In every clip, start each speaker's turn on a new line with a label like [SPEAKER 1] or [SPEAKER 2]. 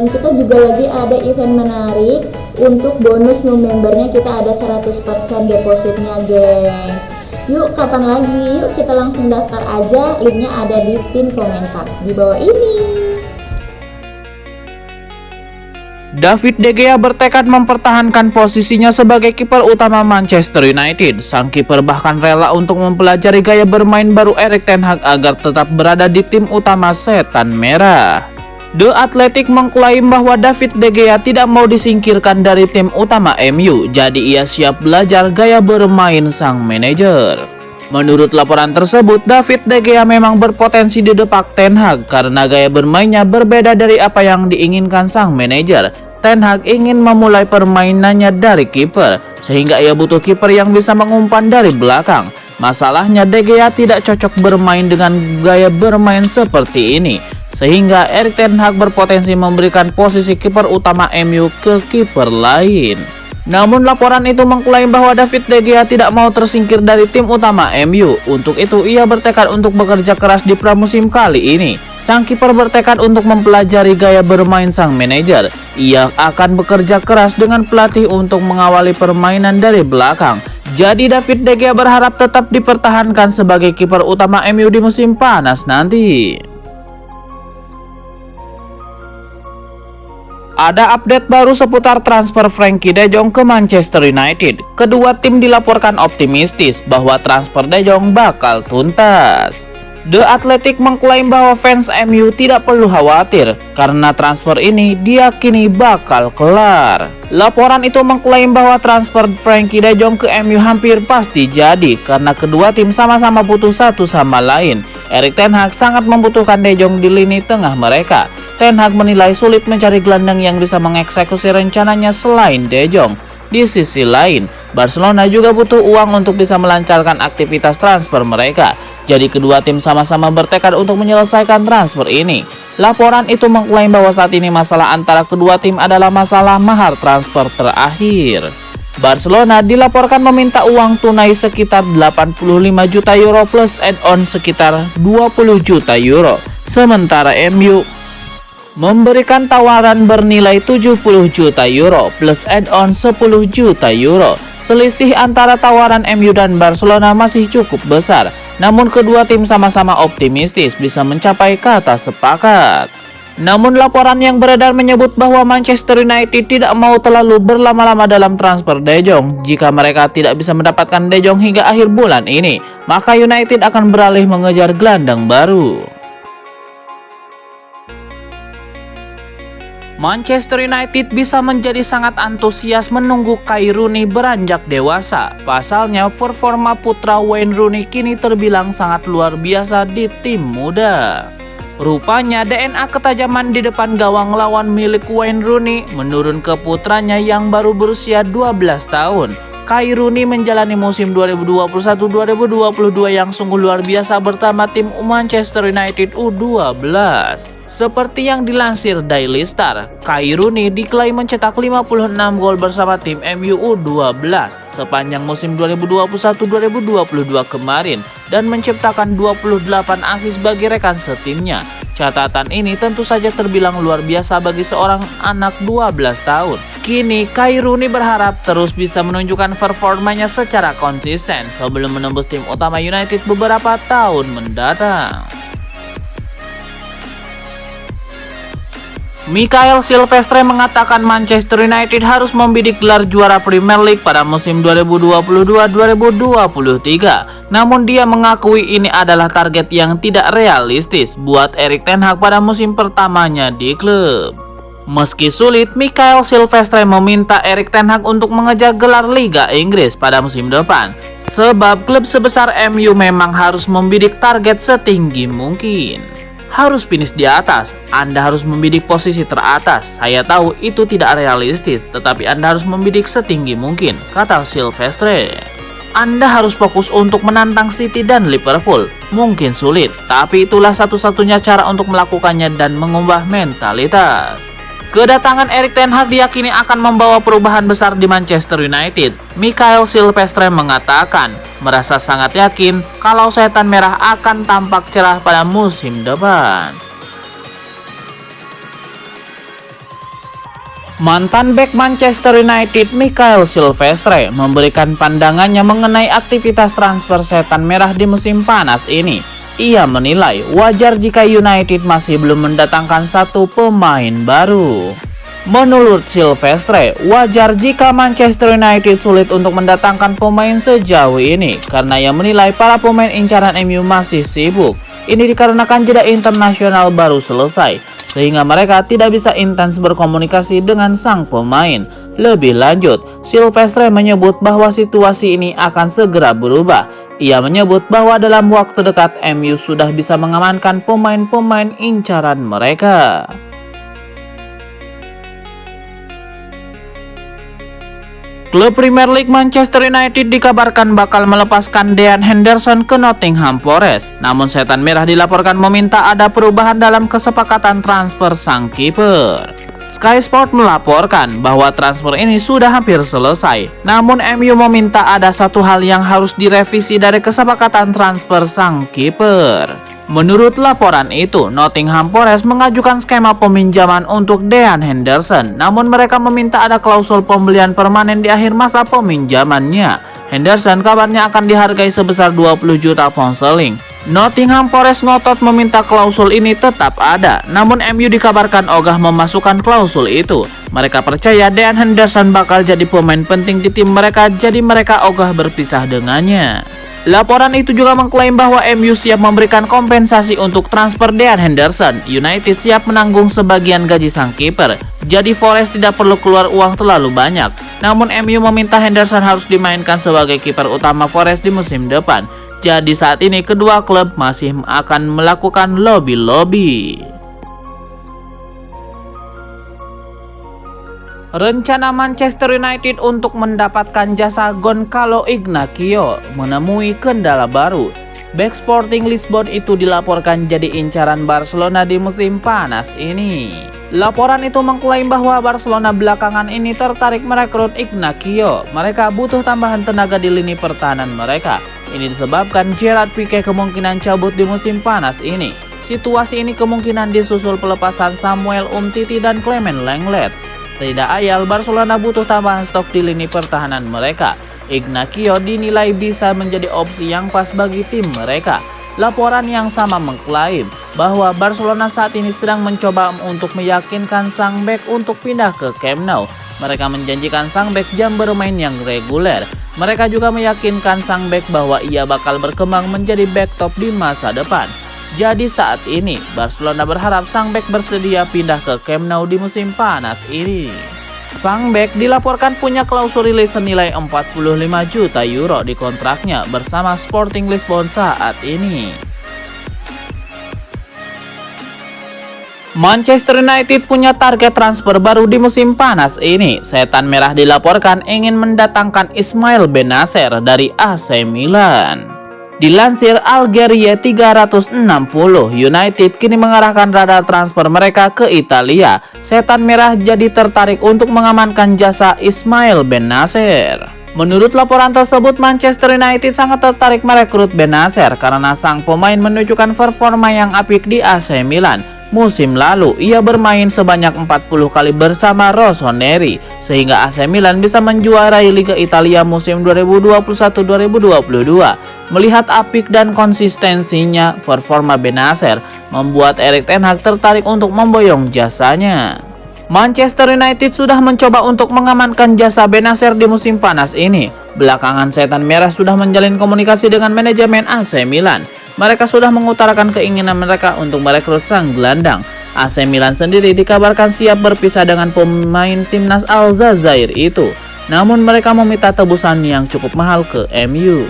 [SPEAKER 1] Dan kita juga lagi ada event menarik. Untuk bonus new membernya kita ada 100% depositnya guys. Yuk kapan lagi? Yuk kita langsung daftar aja. Linknya ada di pin komentar di bawah ini.
[SPEAKER 2] David De Gea bertekad mempertahankan posisinya sebagai kiper utama Manchester United. Sang kiper bahkan rela untuk mempelajari gaya bermain baru Erik ten Hag agar tetap berada di tim utama Setan Merah. The Athletic mengklaim bahwa David De Gea tidak mau disingkirkan dari tim utama MU, jadi ia siap belajar gaya bermain sang manajer. Menurut laporan tersebut, David De Gea memang berpotensi didepak Ten Hag karena gaya bermainnya berbeda dari apa yang diinginkan sang manajer. Ten Hag ingin memulai permainannya dari kiper, sehingga ia butuh kiper yang bisa mengumpan dari belakang. Masalahnya De Gea tidak cocok bermain dengan gaya bermain seperti ini, sehingga Erik ten Hag berpotensi memberikan posisi kiper utama MU ke kiper lain. Namun laporan itu mengklaim bahwa David De Gea tidak mau tersingkir dari tim utama MU. Untuk itu ia bertekad untuk bekerja keras di pramusim kali ini. Sang kiper bertekad untuk mempelajari gaya bermain sang manajer. Ia akan bekerja keras dengan pelatih untuk mengawali permainan dari belakang. Jadi David De Gea berharap tetap dipertahankan sebagai kiper utama MU di musim panas nanti. Ada update baru seputar transfer Frenkie de Jong ke Manchester United. Kedua tim dilaporkan optimistis bahwa transfer de Jong bakal tuntas. The Athletic mengklaim bahwa fans MU tidak perlu khawatir karena transfer ini diyakini bakal kelar. Laporan itu mengklaim bahwa transfer Frenkie de Jong ke MU hampir pasti jadi karena kedua tim sama-sama butuh satu sama lain. Erik ten Hag sangat membutuhkan de Jong di lini tengah mereka. Ten Hag menilai sulit mencari gelandang yang bisa mengeksekusi rencananya selain de Jong. Di sisi lain, Barcelona juga butuh uang untuk bisa melancarkan aktivitas transfer mereka. Jadi kedua tim sama-sama bertekad untuk menyelesaikan transfer ini. Laporan itu mengklaim bahwa saat ini masalah antara kedua tim adalah masalah mahar transfer terakhir. Barcelona dilaporkan meminta uang tunai sekitar 85 juta euro plus add-on sekitar 20 juta euro. Sementara MU memberikan tawaran bernilai 70 juta euro plus add-on 10 juta euro. Selisih antara tawaran MU dan Barcelona masih cukup besar. Namun kedua tim sama-sama optimistis bisa mencapai kata sepakat. Namun laporan yang beredar menyebut bahwa Manchester United tidak mau terlalu berlama-lama dalam transfer De Jong. Jika mereka tidak bisa mendapatkan De Jong hingga akhir bulan ini, maka United akan beralih mengejar gelandang baru. Manchester United bisa menjadi sangat antusias menunggu Kay Rooney beranjak dewasa. Pasalnya, performa putra Wayne Rooney kini terbilang sangat luar biasa di tim muda. Rupanya DNA ketajaman di depan gawang lawan milik Wayne Rooney menurun ke putranya yang baru berusia 12 tahun. Kay Rooney menjalani musim 2021-2022 yang sungguh luar biasa bersama tim Manchester United U12. Seperti yang dilansir Daily Star, Kay Rooney diklaim mencetak 56 gol bersama tim MU U12 sepanjang musim 2021-2022 kemarin dan menciptakan 28 assist bagi rekan setimnya. Catatan ini tentu saja terbilang luar biasa bagi seorang anak 12 tahun. Kini Kay Rooney berharap terus bisa menunjukkan performanya secara konsisten sebelum menembus tim utama United beberapa tahun mendatang. Mikael Silvestre mengatakan Manchester United harus membidik gelar juara Premier League pada musim 2022-2023. Namun dia mengakui ini adalah target yang tidak realistis buat Erik ten Hag pada musim pertamanya di klub. Meski sulit, Mikael Silvestre meminta Erik ten Hag untuk mengejar gelar Liga Inggris pada musim depan. Sebab klub sebesar MU memang harus membidik target setinggi mungkin. Harus finish di atas, Anda harus membidik posisi teratas. Saya tahu itu tidak realistis, tetapi Anda harus membidik setinggi mungkin, kata Silvestre. Anda harus fokus untuk menantang City dan Liverpool. Mungkin sulit, tapi itulah satu-satunya cara untuk melakukannya dan mengubah mentalitas. Kedatangan Erik ten Hag diyakini akan membawa perubahan besar di Manchester United. Mikael Silvestre mengatakan, merasa sangat yakin kalau Setan Merah akan tampak cerah pada musim depan. Mantan bek Manchester United Mikael Silvestre memberikan pandangannya mengenai aktivitas transfer setan merah di musim panas ini. Ia menilai wajar jika United masih belum mendatangkan satu pemain baru. Menurut Silvestre, wajar jika Manchester United sulit untuk mendatangkan pemain sejauh ini karena ia menilai para pemain incaran MU masih sibuk. Ini dikarenakan jeda internasional baru selesai, sehingga mereka tidak bisa intens berkomunikasi dengan sang pemain. Lebih lanjut, Silvestre menyebut bahwa situasi ini akan segera berubah. Ia menyebut bahwa dalam waktu dekat MU sudah bisa mengamankan pemain-pemain incaran mereka. Klub Premier League Manchester United dikabarkan bakal melepaskan Dean Henderson ke Nottingham Forest. Namun setan merah dilaporkan meminta ada perubahan dalam kesepakatan transfer sang kiper. Sky Sport melaporkan bahwa transfer ini sudah hampir selesai. Namun MU meminta ada satu hal yang harus direvisi dari kesepakatan transfer sang kiper. Menurut laporan itu, Nottingham Forest mengajukan skema peminjaman untuk Dean Henderson, namun mereka meminta ada klausul pembelian permanen di akhir masa peminjamannya. Henderson kabarnya akan dihargai sebesar 20 juta pound sterling. Nottingham Forest ngotot meminta klausul ini tetap ada, namun MU dikabarkan ogah memasukkan klausul itu. Mereka percaya Dean Henderson bakal jadi pemain penting di tim mereka, jadi mereka ogah berpisah dengannya. Laporan itu juga mengklaim bahwa MU siap memberikan kompensasi untuk transfer Dean Henderson. United siap menanggung sebagian gaji sang kiper, jadi Forest tidak perlu keluar uang terlalu banyak. Namun MU meminta Henderson harus dimainkan sebagai kiper utama Forest di musim depan. Jadi saat ini kedua klub masih akan melakukan lobby-lobby. Rencana Manchester United untuk mendapatkan jasa Gonçalo Inácio menemui kendala baru. Bek Sporting Lisbon itu dilaporkan jadi incaran Barcelona di musim panas ini. Laporan itu mengklaim bahwa Barcelona belakangan ini tertarik merekrut Inácio. Mereka butuh tambahan tenaga di lini pertahanan mereka. Ini disebabkan Gerard Piqué kemungkinan cabut di musim panas ini. Situasi ini kemungkinan disusul pelepasan Samuel Umtiti dan Clement Lenglet. Tidak ayal Barcelona butuh tambahan stok di lini pertahanan mereka. Inácio dinilai bisa menjadi opsi yang pas bagi tim mereka. Laporan yang sama mengklaim bahwa Barcelona saat ini sedang mencoba untuk meyakinkan sang bek untuk pindah ke Camp Nou. Mereka menjanjikan sang bek jam bermain yang reguler. Mereka juga meyakinkan sang bek bahwa ia bakal berkembang menjadi bek top di masa depan. Jadi saat ini Barcelona berharap sang bek bersedia pindah ke Camp Nou di musim panas ini. Sang bek dilaporkan punya klausul rilis senilai 45 juta euro di kontraknya bersama Sporting Lisbon saat ini. Manchester United punya target transfer baru di musim panas ini. Setan merah dilaporkan ingin mendatangkan Ismail Benacer dari AC Milan. Dilansir Algeria 360, United kini mengarahkan radar transfer mereka ke Italia. Setan merah jadi tertarik untuk mengamankan jasa Ismail Benacer. Menurut laporan tersebut, Manchester United sangat tertarik merekrut Benacer karena sang pemain menunjukkan performa yang apik di AC Milan. Musim lalu, ia bermain sebanyak 40 kali bersama Rossoneri, sehingga AC Milan bisa menjuarai Liga Italia musim 2021-2022. Melihat apik dan konsistensinya, performa Benacer membuat Erik ten Hag tertarik untuk memboyong jasanya. Manchester United sudah mencoba untuk mengamankan jasa Benacer di musim panas ini. Belakangan setan merah sudah menjalin komunikasi dengan manajemen AC Milan. Mereka sudah mengutarakan keinginan mereka untuk merekrut sang gelandang. AC Milan sendiri dikabarkan siap berpisah dengan pemain timnas Aljazair itu. Namun mereka meminta tebusan yang cukup mahal ke MU.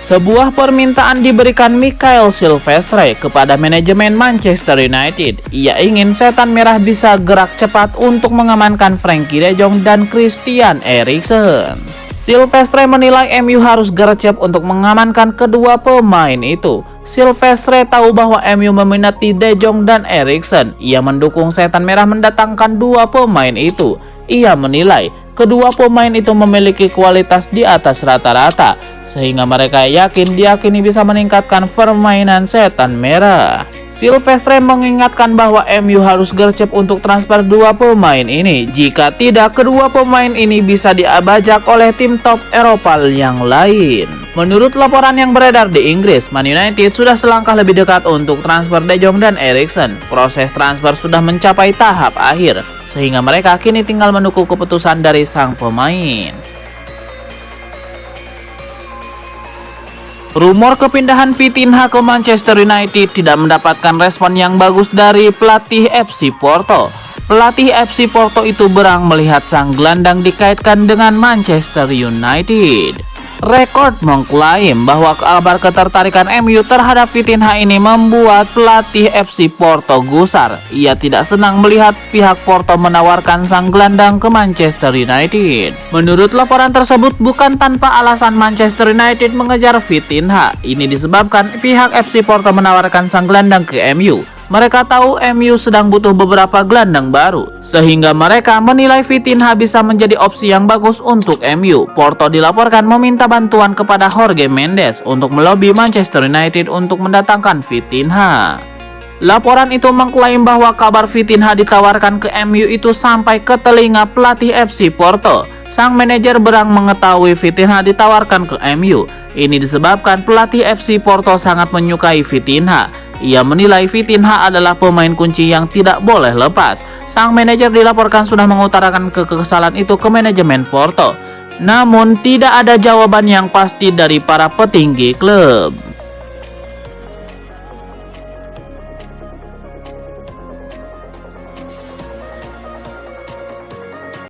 [SPEAKER 2] Sebuah permintaan diberikan Mikael Silvestre kepada manajemen Manchester United. Ia ingin setan merah bisa gerak cepat untuk mengamankan Frenkie de Jong dan Christian Eriksen. Silvestre menilai MU harus gercep untuk mengamankan kedua pemain itu. Silvestre tahu bahwa MU meminati De Jong dan Eriksen. Ia mendukung setan merah mendatangkan dua pemain itu. Ia menilai kedua pemain itu memiliki kualitas di atas rata-rata, sehingga mereka yakin diakini bisa meningkatkan permainan setan merah. Silvestre mengingatkan bahwa MU harus gercep untuk transfer dua pemain ini. Jika tidak, kedua pemain ini bisa diabajak oleh tim top Eropa yang lain. Menurut laporan yang beredar di Inggris, Man United sudah selangkah lebih dekat untuk transfer De Jong dan Eriksen. Proses transfer sudah mencapai tahap akhir, sehingga mereka kini tinggal menunggu keputusan dari sang pemain. Rumor kepindahan Vitinha ke Manchester United tidak mendapatkan respon yang bagus dari pelatih FC Porto. Pelatih FC Porto itu berang melihat sang gelandang dikaitkan dengan Manchester United. Rekord mengklaim bahwa kabar ketertarikan MU terhadap Vitinha ini membuat pelatih FC Porto gusar. Ia tidak senang melihat pihak Porto menawarkan sang gelandang ke Manchester United. Menurut laporan tersebut, bukan tanpa alasan Manchester United mengejar Vitinha. Ini disebabkan pihak FC Porto menawarkan sang gelandang ke MU. Mereka tahu MU sedang butuh beberapa gelandang baru, sehingga mereka menilai Vitinha bisa menjadi opsi yang bagus untuk MU. Porto dilaporkan meminta bantuan kepada Jorge Mendes untuk melobi Manchester United untuk mendatangkan Vitinha. Laporan itu mengklaim bahwa kabar Vitinha ditawarkan ke MU itu sampai ke telinga pelatih FC Porto. Sang manajer berang mengetahui Vitinha ditawarkan ke MU. Ini disebabkan pelatih FC Porto sangat menyukai Vitinha. Ia menilai Vitinha adalah pemain kunci yang tidak boleh lepas. Sang manajer dilaporkan sudah mengutarakan kekesalan itu ke manajemen Porto. Namun tidak ada jawaban yang pasti dari para petinggi klub.